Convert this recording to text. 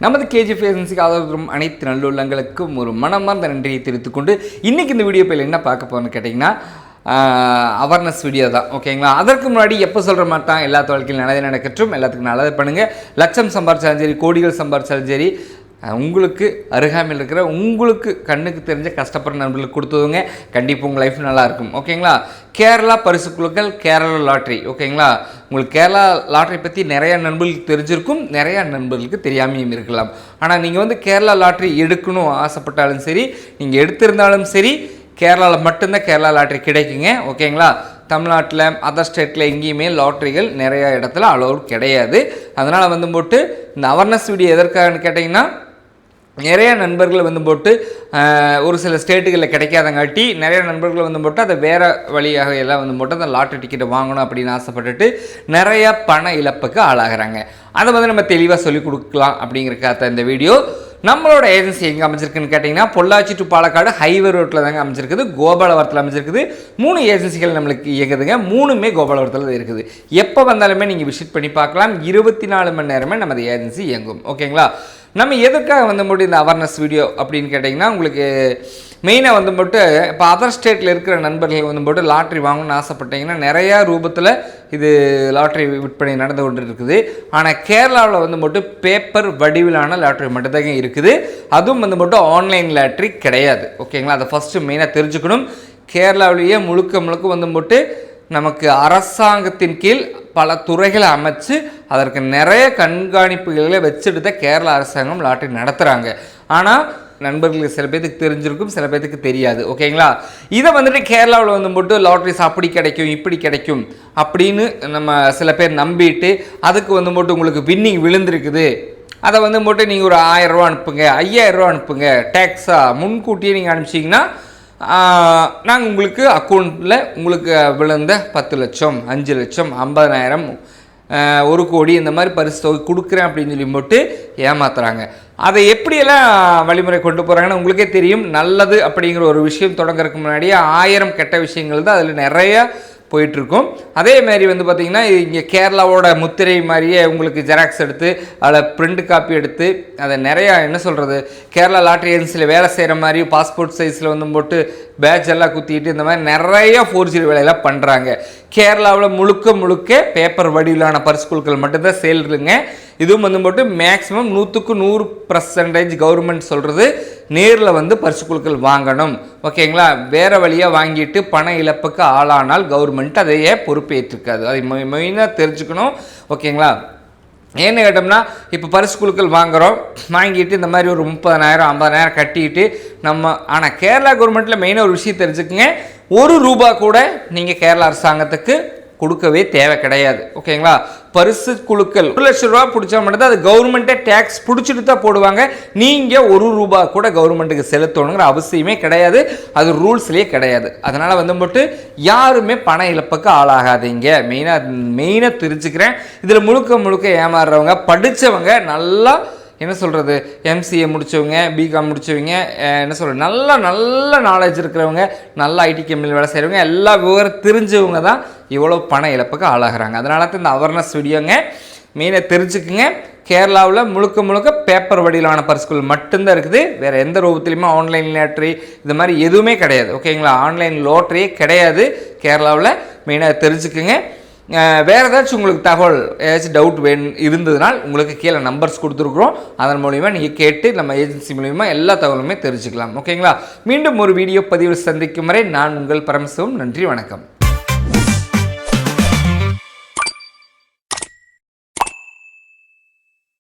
நமது கேஜிஎஃப் ஏஜென்சிக்கு ஆதரவு தரும் அனைத்து நல்லுள்ளங்களுக்கும் ஒரு மனமார்ந்த நன்றியை தெரிவித்துக் கொண்டு இன்றைக்கி இந்த வீடியோ பையில் என்ன பார்க்க போகிறோன்னு கேட்டிங்கன்னா அவேர்னஸ் வீடியோ தான். ஓகேங்களா? அதற்கு முன்னாடி எப்போ சொல்கிற மாதிரி தான் எல்லா வாழ்க்கையில் நல்லது நடக்கட்டும், எல்லாத்துக்கும் நல்லது பண்ணுங்கள். லட்சம் சம்பாரிச்சாலும் சரி, கோடிகள் சம்பாரிச்சாலும் சரி, உங்களுக்கு அருகாமையில் இருக்கிற உங்களுக்கு கண்ணுக்கு தெரிஞ்ச கஷ்டப்படுற நண்பர்களுக்கு கொடுத்ததுங்க கண்டிப்பாக உங்கள் லைஃப் நல்லாயிருக்கும். ஓகேங்களா? கேரளா பரிசு குழுக்கள், கேரளா லாட்ரி. ஓகேங்களா? உங்களுக்கு கேரளா லாட்ரி பற்றி நிறையா நண்பர்களுக்கு தெரிஞ்சிருக்கும், நிறையா நண்பர்களுக்கு தெரியாமையும் இருக்கலாம். ஆனால் நீங்கள் வந்து கேரளா லாட்ரி எடுக்கணும் ஆசைப்பட்டாலும் சரி, நீங்கள் எடுத்திருந்தாலும் சரி, கேரளாவில் மட்டும்தான் கேரளா லாட்ரி கிடைக்குங்க. ஓகேங்களா? தமிழ்நாட்டில் அதர் ஸ்டேட்டில் எங்கேயுமே லாட்ரிகள் நிறையா இடத்துல அலோடு கிடையாது. அதனால் வந்து போட்டு இந்த அவேர்னஸ் வீடியோ எதற்காகன்னு கேட்டிங்கன்னா, நிறைய நண்பர்கள் வந்து போட்டு ஒரு சில ஸ்டேட்டுகளில் கிடைக்காதங்காட்டி நிறைய நண்பர்கள் வந்து போட்டு அதை வேறு வழியாக எல்லாம் வந்து போட்டு அந்த லாட்ரி டிக்கெட்டை வாங்கணும் அப்படின்னு ஆசைப்பட்டுட்டு நிறையா பண இழப்புக்கு ஆளாகிறாங்க. அதை வந்து நம்ம தெளிவாக சொல்லிக் கொடுக்கலாம் அப்படிங்கிறக்காக இந்த வீடியோ. நம்மளோட ஏஜென்சி எங்கே அமைச்சிருக்குன்னு கேட்டிங்கன்னா, பொள்ளாச்சி டு பாலக்காடு ஹைவே ரோட்டில் தாங்க அமைச்சிருக்குது, கோபாலபுரத்தில் அமைச்சிருக்குது. 3 ஏஜென்சிகள் நம்மளுக்கு இயக்குதுங்க. 3மே கோபாலபுரத்தில் தான் இருக்குது. எப்போ வந்தாலுமே நீங்கள் விசிட் பண்ணி பார்க்கலாம். 24 மணி நேரமே நமது ஏஜென்சி இயங்கும். ஓகேங்களா? நம்ம எதுக்காக வந்து மட்டும் இந்த அவேர்னஸ் வீடியோ அப்படின்னு கேட்டிங்கன்னா, உங்களுக்கு மெயினாக வந்து போட்டு இப்போ அதர் ஸ்டேட்டில் இருக்கிற நண்பர்கள் வந்து போட்டு லாட்ரி வாங்கணும்னு ஆசைப்பட்டீங்கன்னா நிறையா ரூபத்தில் இது லாட்ரி விற்பனை நடந்து கொண்டு இருக்குது. ஆனால் கேரளாவில் வந்து போட்டு பேப்பர் வடிவிலான லாட்ரி மட்டும்தாங்க இருக்குது. அதுவும் வந்து போட்டு ஆன்லைன் லாட்ரி கிடையாது. ஓகேங்களா? அதை ஃபஸ்ட்டு மெயினாக தெரிஞ்சுக்கணும். கேரளாவிலேயே முழுக்க வந்து போட்டு நமக்கு அரசாங்கத்தின் கீழ் பல துறைகளை அமைச்சு அதற்கு நிறைய கண்காணிப்புகளை வச்சுட்டு தான் கேரளா அரசாங்கம் லாட்ரி நடத்துகிறாங்க. ஆனால் நண்பர்களுக்கு சில பேருக்கு தெரிஞ்சிருக்கும், சில பேருக்கு தெரியாது. ஓகேங்களா? இதை வந்துட்டு கேரளாவில் வந்து போட்டு லாட்ரிஸ் அப்படி கிடைக்கும் இப்படி கிடைக்கும் அப்படின்னு நம்ம சில பேர் நம்பிட்டு அதுக்கு வந்து போட்டு உங்களுக்கு வின்னிங் விழுந்திருக்குது, அதை வந்து போட்டு நீங்கள் ஒரு 1000 ரூபா அனுப்புங்க, 5000 ரூபா அனுப்புங்க, டேக்ஸாக முன்கூட்டியே நீங்கள் அனுப்பிச்சிங்கன்னா நாங்கள் உங்களுக்கு அக்கௌண்ட்டில் உங்களுக்கு விழுந்த 10 லட்சம், 5 லட்சம், 50,000, 1 கோடி இந்த மாதிரி பரிசு தொகை கொடுக்குறேன் அப்படின்னு சொல்லி போட்டு ஏமாத்துறாங்க. அதை எப்படியெல்லாம் வழிமுறை கொண்டு போகிறாங்கன்னு உங்களுக்கே தெரியும். நல்லது அப்படிங்கிற ஒரு விஷயம் தொடங்குறதுக்கு முன்னாடியே 1000 கெட்ட விஷயங்கள் தான் அதில் நிறையா போயிட்டுருக்கும். அதே மாதிரி வந்து பார்த்திங்கன்னா, இங்கே கேரளாவோட முத்திரை மாதிரியே உங்களுக்கு ஜெராக்ஸ் எடுத்து அதில் பிரிண்ட் காப்பி எடுத்து அதை நிறையா என்ன சொல்கிறது, கேரளா லாட்ரி ஏஜென்சியில் வேலை செய்கிற மாதிரி பாஸ்போர்ட் சைஸில் வந்து போட்டு பேட்ச் எல்லாம் குத்திட்டு இந்த மாதிரி நிறைய ஃபோர்ஜரி வேலையெல்லாம் பண்ணுறாங்க. கேரளாவில் முழுக்க பேப்பர் வடிவிலான பரிசு குழுக்கள் மட்டும்தான் சேல்டுங்க. இதுவும் வந்து போட்டு மேக்ஸிமம் 100க்கு 100% கவர்மெண்ட் சொல்கிறது நேரில் வந்து பரிசு குழுக்கள் வாங்கணும். ஓகேங்களா? வேறு வழியாக வாங்கிட்டு பண இழப்புக்கு ஆளானால் கவர்மெண்ட் அதையே பொறுப்பேற்றிருக்காது. அதை மெயினாக தெரிஞ்சுக்கணும். ஓகேங்களா? ஏன்னு கேட்டோம்னா, இப்போ பரிசு குழுக்கள் வாங்கிட்டு இந்த மாதிரி ஒரு 30,000 50,000 கட்டிட்டு ஆனால் கேரளா கவர்மெண்ட்டில் மெயினாக ஒரு விஷயம் தெரிஞ்சுக்குங்க, 1 ரூபா கூட நீங்கள் கேரளா அரசாங்கத்துக்கு கொடுக்கவே தேவை கிடையாது. ஓகேங்களா? பரிசு குழுக்கள் 1 லட்சம் ரூபா பிடிச்சா மட்டும்தான் அது கவர்மெண்ட்டே டேக்ஸ் பிடிச்சிட்டு தான் போடுவாங்க. நீங்கள் 1 ரூபா கூட கவர்மெண்ட்டுக்கு செலுத்தணுங்கிற அவசியமே கிடையாது. அது ரூல்ஸ்லேயே கிடையாது. அதனால் வந்து போட்டு யாருமே பண இழப்புக்கு ஆளாகாதீங்க. மெயினாக தெரிஞ்சுக்கிறேன். இதில் முழுக்க ஏமாறுறவங்க, படித்தவங்க, நல்லா என்ன சொல்கிறது, எம்சிஏ முடித்தவங்க, பிகாம் முடித்தவங்க, என்ன சொல்கிறது, நல்ல நாலேஜ் இருக்கிறவங்க, நல்ல ஐடி கம்பெனியில் வேலை செய்கிறவங்க, எல்லா விவரம் தெரிஞ்சவங்க தான் இவ்வளோ பண இழப்புக்கு ஆளாகிறாங்க. அதனால தான் இந்த அவேர்னஸ் வீடியோங்க. மெயினாக தெரிஞ்சுக்குங்க. கேரளாவில் முழுக்க பேப்பர் வடிவிலான பரிசுகள் மட்டும்தான் இருக்குது. வேறு எந்த ரூபத்துலையுமே ஆன்லைன் லாட்ரி இது மாதிரி எதுவுமே கிடையாது. ஓகேங்களா? ஆன்லைன் லாட்ரியே கிடையாது கேரளாவில். மெயினாக தெரிஞ்சுக்குங்க. வேறு ஏதாச்சும் உங்களுக்கு தகவல் ஏதாச்சும் டவுட் இருந்ததுனால் உங்களுக்கு கீழே நம்பர்ஸ் கொடுத்துருக்குறோம். அதன் மூலிமா நீங்கள் கேட்டு நம்ம ஏஜென்சி மூலிமா எல்லா தகவலுமே தெரிஞ்சுக்கலாம். ஓகேங்களா? மீண்டும் ஒரு வீடியோ பதிவில் சந்திக்கும் வரை நான் உங்கள் பரமசிவம். நன்றி, வணக்கம்.